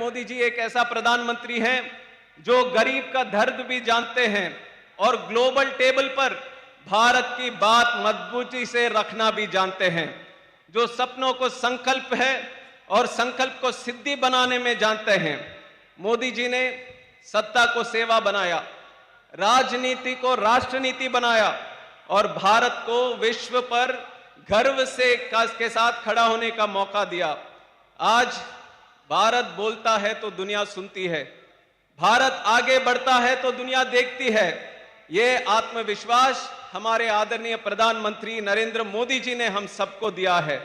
मोदी जी एक ऐसा प्रधानमंत्री हैं जो गरीब का दर्द भी जानते हैं और ग्लोबल टेबल पर भारत की बात मजबूती से रखना भी जानते हैं, जो सपनों को संकल्प है और संकल्प को सिद्धि बनाने में जानते हैं। मोदी जी ने सत्ता को सेवा बनाया, राजनीति को राष्ट्रनीति बनाया और भारत को विश्व पर गर्व से के साथ खड़ा होने का मौका दिया। आज भारत बोलता है तो दुनिया सुनती है, भारत आगे बढ़ता है तो दुनिया देखती है। ये आत्मविश्वास हमारे आदरणीय प्रधानमंत्री नरेंद्र मोदी जी ने हम सबको दिया है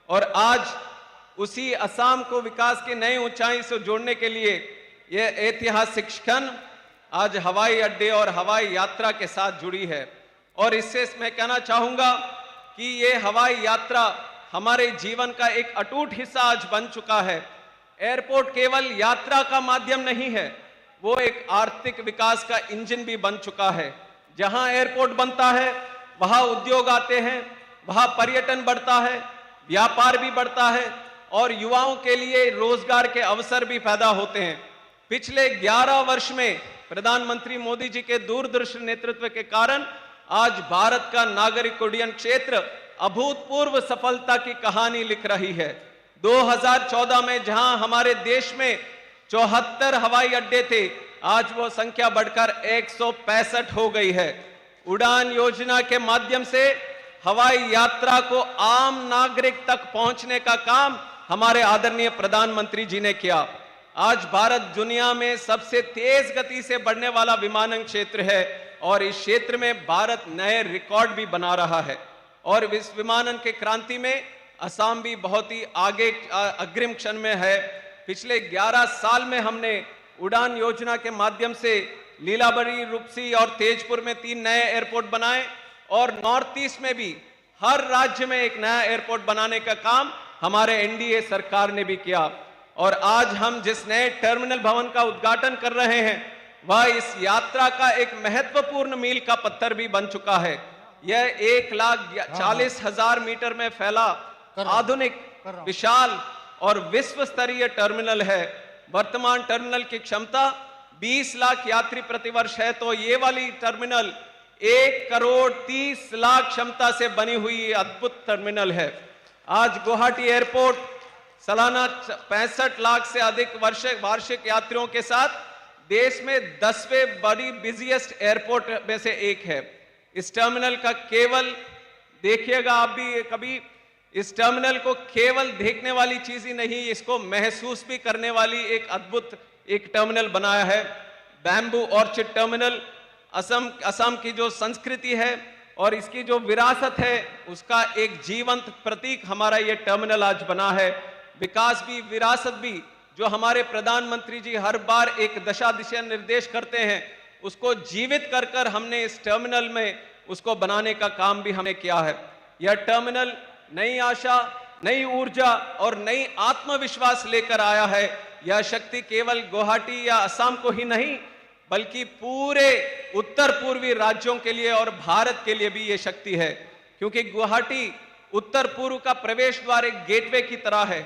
और आज उसी असम को विकास की नई ऊंचाई से जोड़ने के लिए ये ऐतिहासिक क्षण आज हवाई अड्डे और हवाई यात्रा के साथ जुड़ी है। और इससे मैं कहना चाहूंगा कि ये हवाई यात्रा हमारे जीवन का एक अटूट हिस्सा आज बन चुका है। एयरपोर्ट केवल यात्रा का माध्यम नहीं है, वो एक आर्थिक विकास का इंजन भी बन चुका है। जहां एयरपोर्ट बनता है वहां उद्योग आते हैं, वहां पर्यटन बढ़ता है, व्यापार भी बढ़ता है और युवाओं के लिए रोजगार के अवसर भी पैदा होते हैं। पिछले 11 वर्ष में प्रधानमंत्री मोदी जी के दूरदर्शी नेतृत्व के कारण आज भारत का नागरिक उड्डयन क्षेत्र अभूतपूर्व सफलता की कहानी लिख रही है। 2014 में जहां हमारे देश में 74 हवाई अड्डे थे, आज वो संख्या बढ़कर 165 हो गई है। उड़ान योजना के माध्यम से हवाई यात्रा को आम नागरिक तक पहुंचने का काम हमारे आदरणीय प्रधानमंत्री जी ने किया। आज भारत दुनिया में सबसे तेज गति से बढ़ने वाला विमानन क्षेत्र है और इस क्षेत्र में भारत नए रिकॉर्ड भी बना रहा है और इस विमानन के क्रांति में असम भी बहुत ही आगे अग्रिम क्षण में है। पिछले 11 साल में हमने उड़ान योजना के माध्यम से लीलाबरी, रूपसी और तेजपुर में 3 नए एयरपोर्ट बनाए और नॉर्थ ईस्ट में भी हर राज्य में एक नया एयरपोर्ट बनाने का काम हमारे एनडीए सरकार ने भी किया। और आज हम जिस नए टर्मिनल भवन का उद्घाटन कर रहे हैं वह इस यात्रा का एक महत्वपूर्ण मील का पत्थर भी बन चुका है। यह 1,40,000 मीटर में फैला आधुनिक, विशाल और विश्व स्तरीय टर्मिनल है। वर्तमान टर्मिनल की क्षमता 20 लाख यात्री प्रतिवर्ष है, तो ये वाली टर्मिनल 1,30,00,000 क्षमता से बनी हुई अद्भुत टर्मिनल है। आज गुवाहाटी एयरपोर्ट सालाना 65 लाख से अधिक वार्षिक यात्रियों के साथ देश में 10वें बड़ी बिजिएस्ट एयरपोर्ट में से एक है। इस टर्मिनल का केवल देखिएगा, आप भी कभी इस टर्मिनल को केवल देखने वाली चीज ही नहीं, इसको महसूस भी करने वाली एक अद्भुत एक टर्मिनल बनाया है। बैम्बू ऑर्चिड टर्मिनल असम की जो संस्कृति है और इसकी जो विरासत है उसका एक जीवंत प्रतीक हमारा ये टर्मिनल आज बना है। विकास भी, विरासत भी, जो हमारे प्रधानमंत्री जी हर बार एक दिशा निर्देश करते हैं उसको जीवित कर कर हमने इस टर्मिनल में उसको बनाने का काम भी हमें किया है। यह टर्मिनल नई आशा, नई ऊर्जा और नई आत्मविश्वास लेकर आया है। यह शक्ति केवल गुवाहाटी या असम को ही नहीं बल्कि पूरे उत्तर पूर्वी राज्यों के लिए और भारत के लिए भी यह शक्ति है, क्योंकि गुवाहाटी उत्तर पूर्व का प्रवेश द्वार, एक गेटवे की तरह है।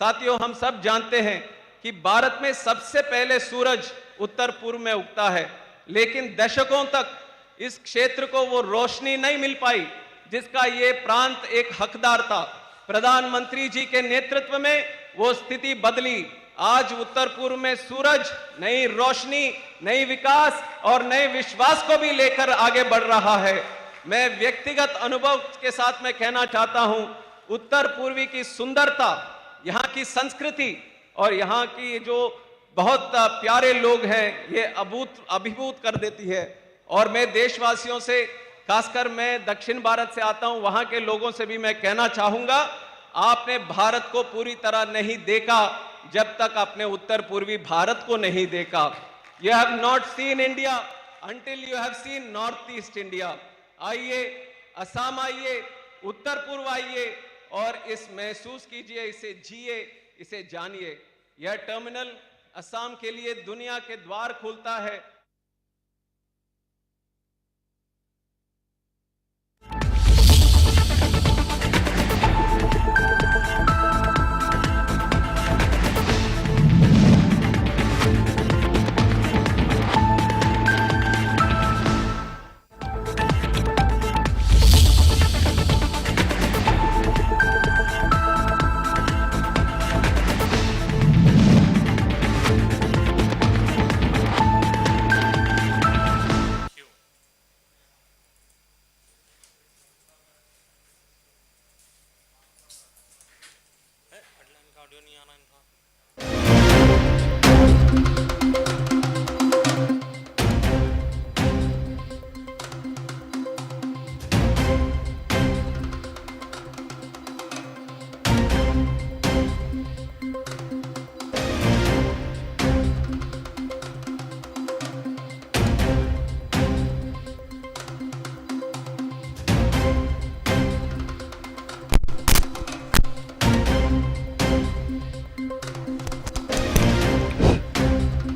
साथियों, हम सब जानते हैं कि भारत में सबसे पहले सूरज उत्तर पूर्व में उगता है, लेकिन दशकों तक इस क्षेत्र को वो रोशनी नहीं मिल पाई जिसका ये प्रांत एक हकदार था। प्रधानमंत्री जी के नेतृत्व में वो स्थिति बदली। आज उत्तर पूर्व में सूरज नई रोशनी, नई विकास और नए विश्वास को भी लेकर आगे बढ़ रहा है। मैं व्यक्तिगत अनुभव के साथ में कहना चाहता हूं, उत्तर पूर्वी की सुंदरता, यहाँ की संस्कृति और यहाँ की जो बहुत प्यारे लोग हैं, ये अभिभूत कर देती है। और मैं देशवासियों से, खासकर मैं दक्षिण भारत से आता हूं, वहां के लोगों से भी मैं कहना चाहूंगा, आपने भारत को पूरी तरह नहीं देखा जब तक आपने उत्तर पूर्वी भारत को नहीं देखा। You have not seen India until you have seen north east India. आइए, असम आइए, उत्तर पूर्व आइए और इस महसूस कीजिए, इसे जिए, इसे जानिए। यह टर्मिनल असम के लिए दुनिया के द्वार खोलता है।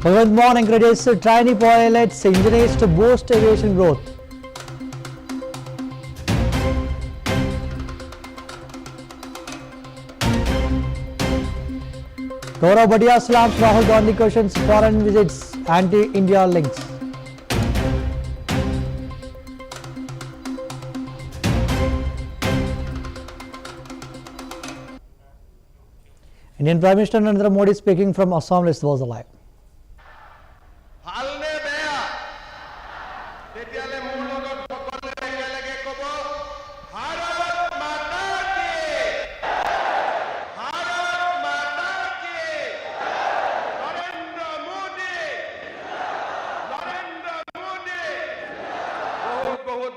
Bhagwant Mann encourages trainee pilots engineers to boost aviation growth. Gaurav Bhatia slams Rahul Gandhi questions foreign visits, anti-India links. Indian Prime Minister Narendra Modi speaking from Assam. Let's watch the live.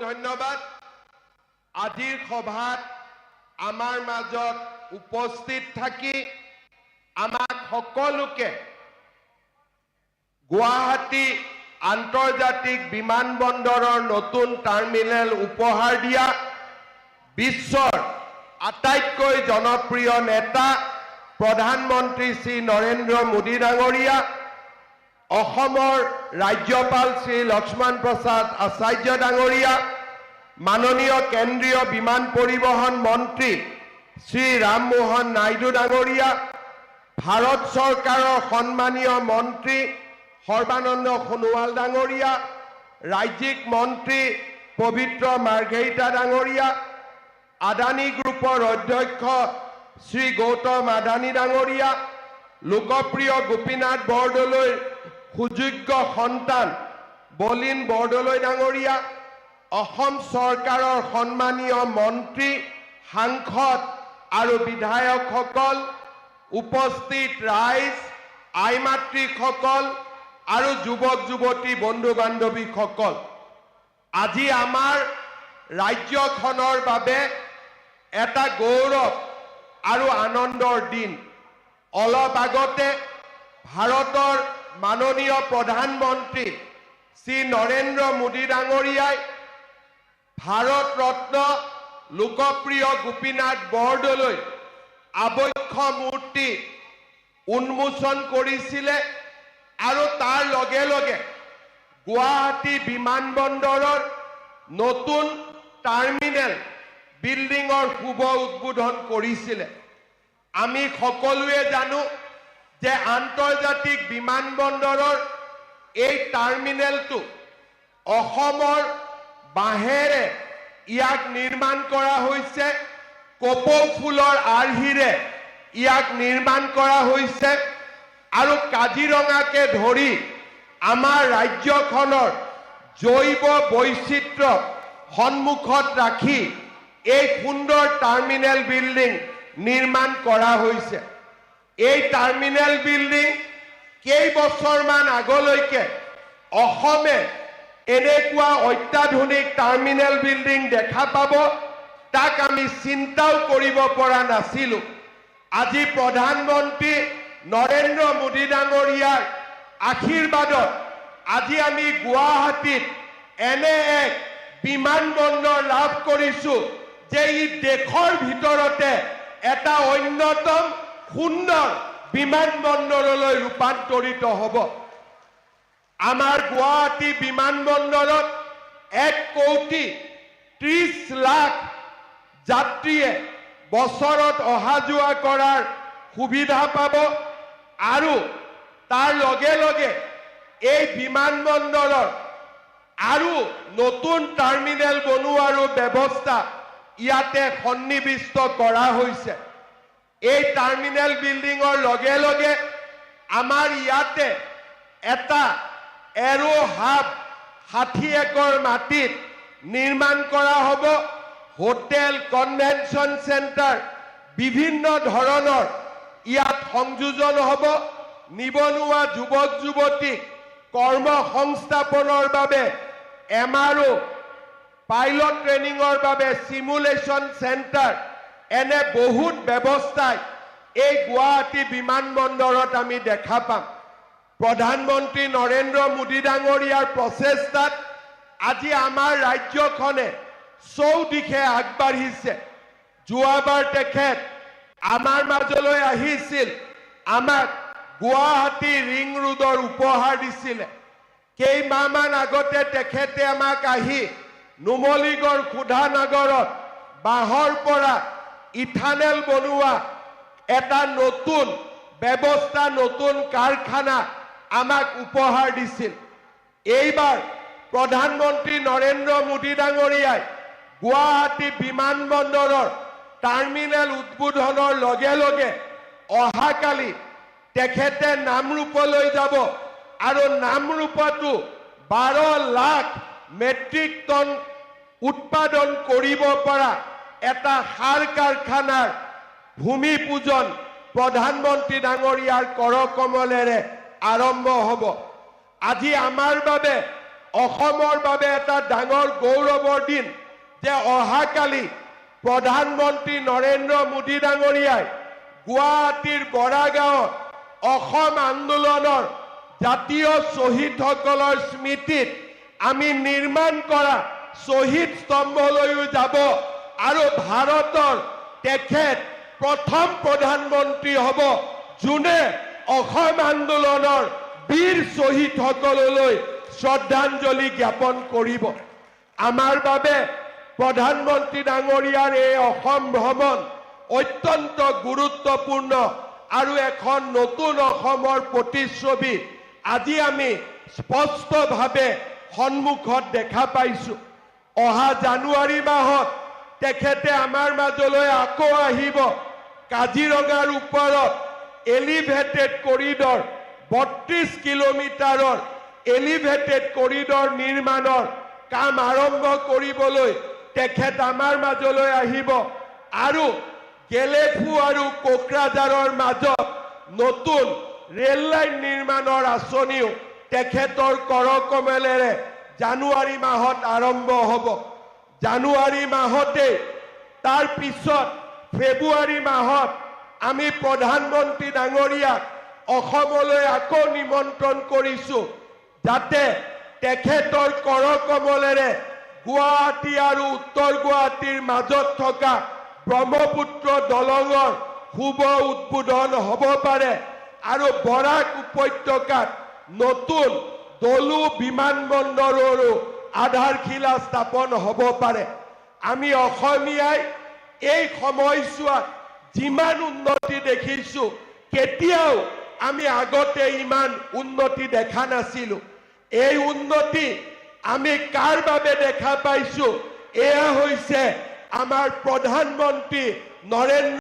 ধন্যবাদ আজিৰ সভাত আমাৰ মাজত উপস্থিত থাকি আমাক সকলোকে গুৱাহাটী আন্তৰ্জাতিক বিমানবন্দৰৰ নতুন টাৰ্মিনেল উপহাৰ দিয়া বিশ্বৰ আটাইতকৈ জনপ্ৰিয় নেতা প্ৰধানমন্ত্ৰী শ্ৰী নৰেন্দ্ৰ মোদী ডাঙৰীয়া অসমৰ ৰাজ্যপাল শ্ৰী লক্ষ্মণ প্ৰসাদ আচাৰ্য ডাঙৰীয়া মাননীয় কেন্দ্ৰীয় বিমান পৰিবহণ মন্ত্ৰী শ্ৰী ৰামমোহন নাইডু ডাঙৰীয়া ভাৰত চৰকাৰৰ সন্মানীয় মন্ত্ৰী সৰ্বানন্দ সোণোৱাল ডাঙৰীয়া ৰাজ্যিক মন্ত্ৰী পবিত্ৰ মাৰ্ঘেৰিটা ডাঙৰীয়া আদানী গ্ৰুপৰ অধ্যক্ষ শ্ৰী গৌতম আদানী ডাঙৰীয়া লোকপ্ৰিয় গোপীনাথ বৰদলৈৰ সুযোগ্য সন্তান বলিন বৰদলৈ ডাঙৰীয়া অসম চৰকাৰৰ সন্মানীয় মন্ত্ৰী সাংসদ আৰু বিধায়কসকল উপস্থিত ৰাইজ আইমাতৃসকল আৰু যুৱক যুৱতী বন্ধু বান্ধৱীসকল আজি আমাৰ ৰাজ্যখনৰ বাবে এটা গৌৰৱ আৰু আনন্দৰ দিন অলপ আগতে ভাৰতৰ মাননীয় প্ৰধানমন্ত্ৰী শ্ৰী নৰেন্দ্ৰ মোদী ডাঙৰীয়াই ভাৰত ৰত্ন লোকপ্ৰিয় গোপীনাথ বৰদলৈ আবক্ষ মূৰ্তি উন্মোচন কৰিছিলে আৰু তাৰ লগে লগে গুৱাহাটী বিমানবন্দৰৰ নতুন টাৰ্মিনেল বিল্ডিঙৰ শুভ উদ্বোধন কৰিছিলে আমি সকলোৱে জানো যে আন্তৰ্জাতিক বিমানবন্দৰৰ এই টাৰ্মিনেলটো অসমৰ বাহেৰে ইয়াক নিৰ্মাণ কৰা হৈছে কপৌ ফুলৰ আৰ্হিৰে ইয়াক নিৰ্মাণ কৰা হৈছে আৰু কাজিৰঙাকে ধৰি আমাৰ ৰাজ্যখনৰ জৈৱ বৈচিত্ৰ্য সন্মুখত ৰাখি এই সুন্দৰ টাৰ্মিনেল বিল্ডিং নিৰ্মাণ কৰা হৈছে এই টাৰ্মিনেল বিল্ডিং কেইবছৰমান আগলৈকে অসমে এনেকুৱা অত্যাধুনিক টাৰ্মিনেল বিল্ডিং দেখা পাব তাক আমি চিন্তাও কৰিব পৰা নাছিলো আজি প্ৰধানমন্ত্ৰী নৰেন্দ্ৰ মোদী ডাঙৰীয়াৰ আশীৰ্বাদত আজি আমি গুৱাহাটীত এনে এক বিমানবন্দৰ লাভ কৰিছো যে ই দেশৰ ভিতৰতে এটা অন্যতম সুন্দৰ বিমানবন্দৰলৈ ৰূপান্তৰিত হ'ব আমাৰ গুৱাহাটী বিমানবন্দৰত 1,30,00,000 যাত্ৰীয়ে বছৰত অহা যোৱা কৰাৰ সুবিধা পাব আৰু তাৰ লগে লগে এই বিমানবন্দৰৰ আৰু নতুন টাৰ্মিনেল বনোৱাৰো ব্যৱস্থা ইয়াতে সন্নিবিষ্ট কৰা হৈছে এই টাৰ্মিনেল বিল্ডিঙৰ লগে লগে আমাৰ ইয়াতে এটা এৰো হাব 60 একৰ মাটিত নিৰ্মাণ কৰা হ'ব হোটেল কনভেনশন সেন্টাৰ বিভিন্ন ধৰণৰ ইয়াত সংযোজন হ'ব নিবনুৱা যুৱক যুৱতী কৰ্ম সংস্থাপনৰ বাবে এমআৰও পাইলট ট্ৰেনিংৰ বাবে সিমুলেশন সেন্টাৰ এনে বহুত ব্যৱস্থাই এই গুৱাহাটী বিমানবন্দৰত আমি দেখা পাম প্ৰধানমন্ত্ৰী নৰেন্দ্ৰ মোদী ডাঙৰীয়াৰ প্ৰচেষ্টাত আজি আমাৰ ৰাজ্যখনে চৌদিশে আগবাঢ়িছে যোৱাবাৰ তেখেত আমাৰ মাজলৈ আহিছিল আমাক গুৱাহাটী ৰিং ৰোডৰ উপহাৰ দিছিলে কেইমাহমান আগতে তেখেতে আমাক আহি নুমলীগড় সুধানগৰত বাঁহৰ পৰা ইথানেল বনোৱা এটা নতুন ব্যৱস্থা নতুন কাৰখানা আমাক উপহাৰ দিছিল এইবাৰ প্ৰধানমন্ত্ৰী নৰেন্দ্ৰ মোদী ডাঙৰীয়াই গুৱাহাটী বিমানবন্দৰৰ টাৰ্মিনেল উদ্বোধনৰ লগে লগে অহাকালি তেখেতে নামৰূপলৈ যাব আৰু নামৰূপতো 12 লাখ মেট্ৰিক টন উৎপাদন কৰিব পৰা এটা সাৰ কাৰখানাৰ ভূমি পূজন প্ৰধানমন্ত্ৰী ডাঙৰীয়াৰ কৰকমলেৰে আৰম্ভ হ'ব আজি আমাৰ বাবে অসমৰ বাবে এটা ডাঙৰ গৌৰৱৰ দিন যে অহাকালি প্ৰধানমন্ত্ৰী নৰেন্দ্ৰ মোদী ডাঙৰীয়াই গুৱাহাটীৰ বৰাগাঁৱত অসম আন্দোলনৰ জাতীয় শ্বহীদসকলৰ স্মৃতিত আমি নিৰ্মাণ কৰা শ্বহীদ স্তম্ভলৈও যাব আৰু ভাৰতৰ তেখেত প্ৰথম প্ৰধানমন্ত্ৰী হ'ব যোনে অসম আন্দোলনৰ বীৰ শ্বহীদসকললৈ শ্ৰদ্ধাঞ্জলি জ্ঞাপন কৰিব আমাৰ বাবে প্ৰধানমন্ত্ৰী ডাঙৰীয়াৰ এই অসম ভ্ৰমণ অত্যন্ত গুৰুত্বপূৰ্ণ আৰু এখন নতুন অসমৰ প্ৰতিচ্ছবি আজি আমি স্পষ্টভাৱে সন্মুখত দেখা পাইছো অহা জানুৱাৰী মাহত তেখেতে আমাৰ মাজলৈ আকৌ আহিব কাজিৰঙাৰ ওপৰত এলিভেটেড কৰিডৰ 32 কিলোমিটাৰৰ এলিভেটেড কৰিডৰ নিৰ্মাণৰ কাম আৰম্ভ কৰিবলৈ তেখেত আমাৰ মাজলৈ আহিব আৰু গেলেফু আৰু কোকৰাঝাৰৰ মাজত নতুন ৰেল লাইন নিৰ্মাণৰ আঁচনিও তেখেতৰ কৰকমলেৰে জানুৱাৰী মাহত আৰম্ভ হ'ব জানুৱাৰী মাহতে তাৰ পিছত ফেব্ৰুৱাৰী মাহত আমি প্ৰধানমন্ত্ৰী ডাঙৰীয়াক অসমলৈ আকৌ নিমন্ত্ৰণ কৰিছো যাতে তেখেতৰ কৰকমলেৰে গুৱাহাটী আৰু উত্তৰ গুৱাহাটীৰ মাজত থকা ব্ৰহ্মপুত্ৰ দলঙৰ শুভ উদ্বোধন হ'ব পাৰে আৰু বৰাক উপত্যকাত নতুন দলু বিমানবন্দৰৰো আধাৰশিলা স্থাপন হ'ব পাৰে আমি অসমীয়াই এই সময়ছোৱাত যিমান উন্নতি দেখিছো কেতিয়াও আমি আগতে ইমান উন্নতি দেখা নাছিলো এই উন্নতি আমি কাৰ বাবে দেখা পাইছো এয়া হৈছে আমাৰ প্ৰধানমন্ত্ৰী নৰেন্দ্ৰ